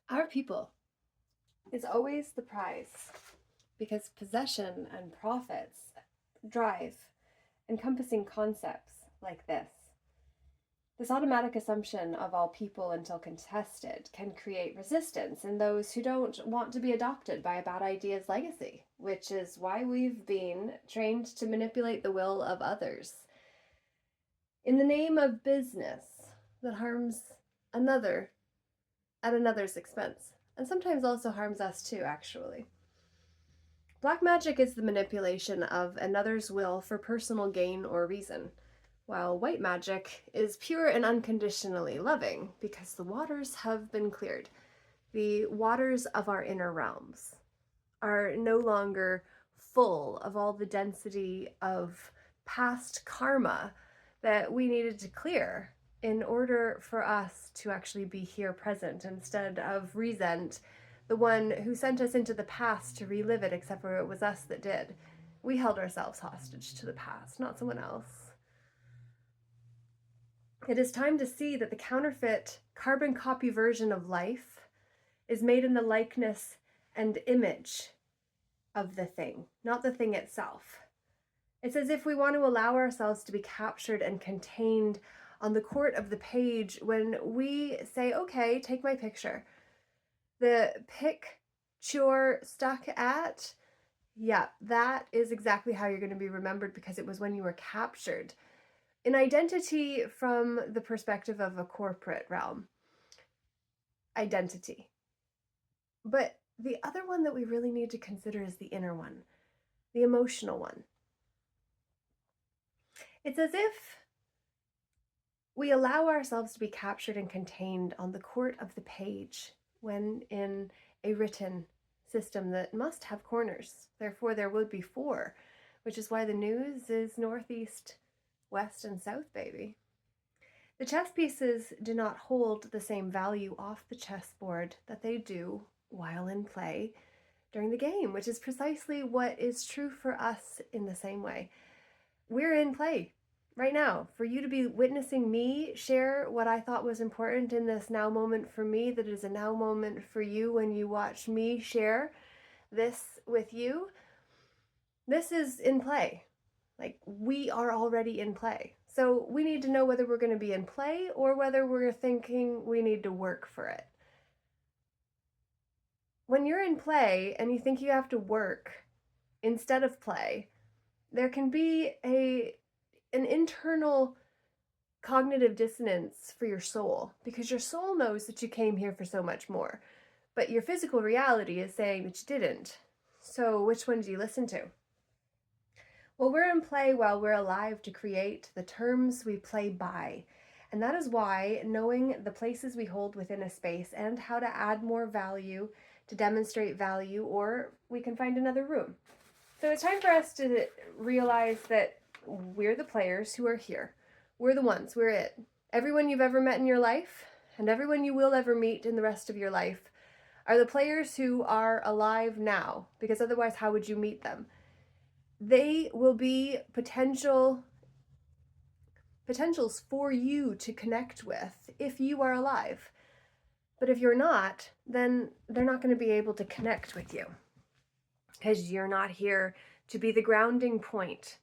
Our people is always the prize because possession and profits drive encompassing concepts like this. This automatic assumption of all people until contested can create resistance in those who don't want to be adopted by a bad idea's legacy, which is why we've been trained to manipulate the will of others in the name of business that harms another at another's expense, and sometimes also harms us too, actually. Black magic is the manipulation of another's will for personal gain or reason, while white magic is pure and unconditionally loving because the waters have been cleared. The waters of our inner realms are no longer full of all the density of past karma that we needed to clear in order for us to actually be here present instead of resent the one who sent us into the past to relive it, except for it was us that did. We held ourselves hostage to the past, not someone else. It is time to see that the counterfeit carbon copy version of life is made in the likeness and image of the thing, not the thing itself. It's as if we want to allow ourselves to be captured and contained on the court of the page when we say, okay, take my picture. The picture stuck at, yeah, that is exactly how you're going to be remembered because it was when you were captured. An identity from the perspective of a corporate realm. Identity. But the other one that we really need to consider is the inner one, the emotional one. It's as if we allow ourselves to be captured and contained on the court of the page when in a written system that must have corners. Therefore, there would be four, which is why the news is northeast, west, and south, baby. The chess pieces do not hold the same value off the chessboard that they do while in play during the game, which is precisely what is true for us in the same way. We're in play right now. For you to be witnessing me share what I thought was important in this now moment for me, that is a now moment for you when you watch me share this with you, this is in play. Like, we are already in play. So we need to know whether we're going to be in play or whether we're thinking we need to work for it. When you're in play and you think you have to work instead of play, there can be an internal cognitive dissonance for your soul, because your soul knows that you came here for so much more, but your physical reality is saying that you didn't. So which one do you listen to? Well, we're in play while we're alive to create the terms we play by. And that is why knowing the places we hold within a space and how to add more value to demonstrate value, or we can find another room. So it's time for us to realize that we're the players who are here. We're the ones, we're it. Everyone you've ever met in your life and everyone you will ever meet in the rest of your life are the players who are alive now, because otherwise how would you meet them? They will be potentials for you to connect with if you are alive. But if you're not, then they're not going to be able to connect with you because you're not here to be the grounding point,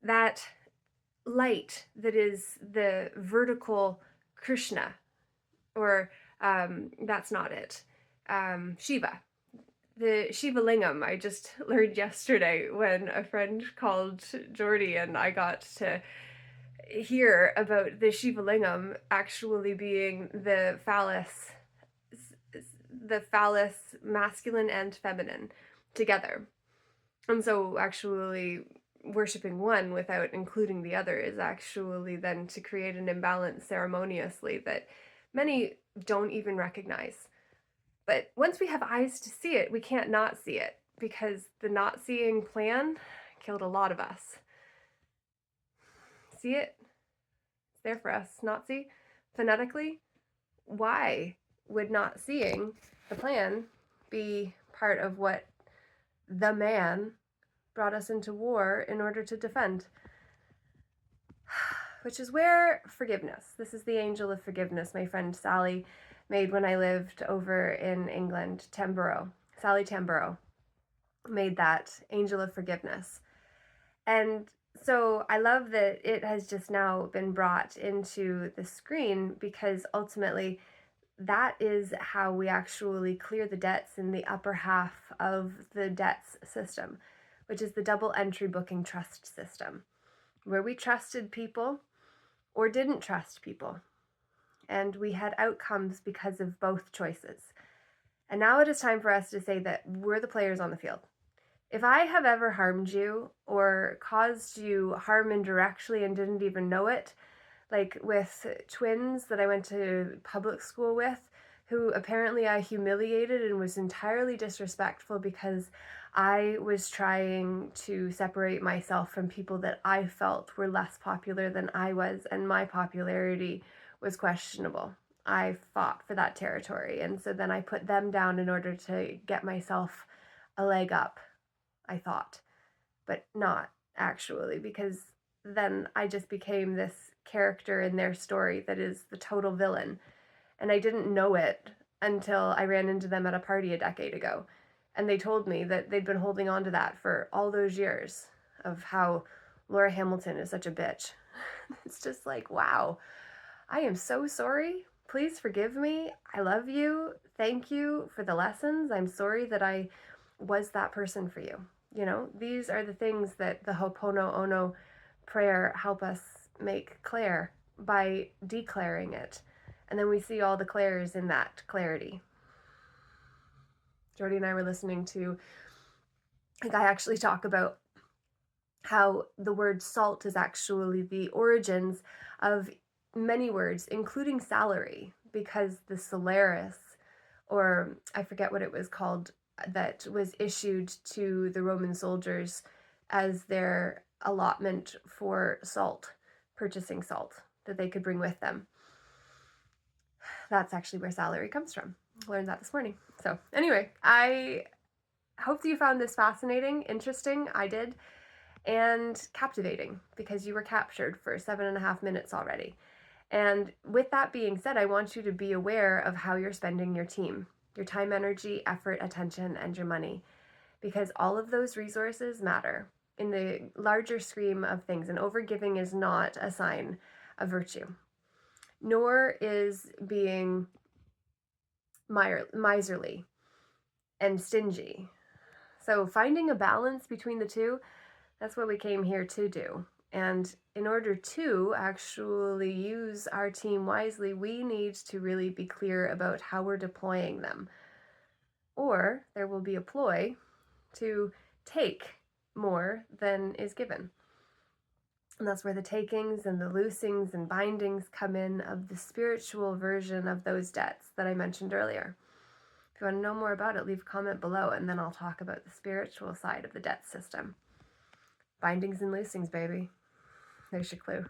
that light that is the vertical Krishna, or that's not it, Shiva. The Shiva Lingam, I just learned yesterday when a friend called Jordy and I got to hear about the Shiva Lingam actually being the phallus masculine and feminine together. And so actually worshiping one without including the other is actually then to create an imbalance ceremoniously that many don't even recognize. But once we have eyes to see it, we can't not see it, because the not seeing plan killed a lot of us. See it? It's there for us. Not see? Phonetically? Why would not seeing the plan be part of what the man brought us into war in order to defend? Which is where forgiveness. This is the angel of forgiveness, my friend Sally made when I lived over in England. Sally Tamborough made that Angel of Forgiveness. And so I love that it has just now been brought into the screen, because ultimately that is how we actually clear the debts in the upper half of the debts system, which is the double entry booking trust system, where we trusted people or didn't trust people. And we had outcomes because of both choices. And now it is time for us to say that we're the players on the field. If I have ever harmed you or caused you harm indirectly and didn't even know it, like with twins that I went to public school with, who apparently I humiliated and was entirely disrespectful because I was trying to separate myself from people that I felt were less popular than I was, and my popularity was questionable. I fought for that territory, and so then I put them down in order to get myself a leg up, I thought, but not actually, because then I just became this character in their story that is the total villain. And I didn't know it until I ran into them at a party a decade ago. And they told me that they'd been holding on to that for all those years, of how Laura Hamilton is such a bitch. It's just like, wow, I am so sorry. Please forgive me. I love you. Thank you for the lessons. I'm sorry that I was that person for you. You know, these are the things that the Ho'oponopono prayer help us make clear by declaring it. And then we see all the clairs in that clarity. Jordy and I were listening to a guy actually talk about how the word salt is actually the origins of many words, including salary, because the Solaris, or I forget what it was called, that was issued to the Roman soldiers as their allotment for salt, purchasing salt that they could bring with them. That's actually where salary comes from. Learned that this morning. So anyway, I hope that you found this fascinating, interesting. I did. And captivating, because you were captured for 7.5 minutes already. And with that being said, I want you to be aware of how you're spending your team, your time, energy, effort, attention, and your money, because all of those resources matter in the larger scheme of things. And overgiving is not a sign of virtue, nor is being miserly and stingy. So finding a balance between the two, that's what we came here to do. And in order to actually use our team wisely, we need to really be clear about how we're deploying them. Or there will be a ploy to take more than is given. And that's where the takings and the loosings and bindings come in, of the spiritual version of those debts that I mentioned earlier. If you want to know more about it, leave a comment below, and then I'll talk about the spiritual side of the debt system. Bindings and loosings, baby. There's your clue.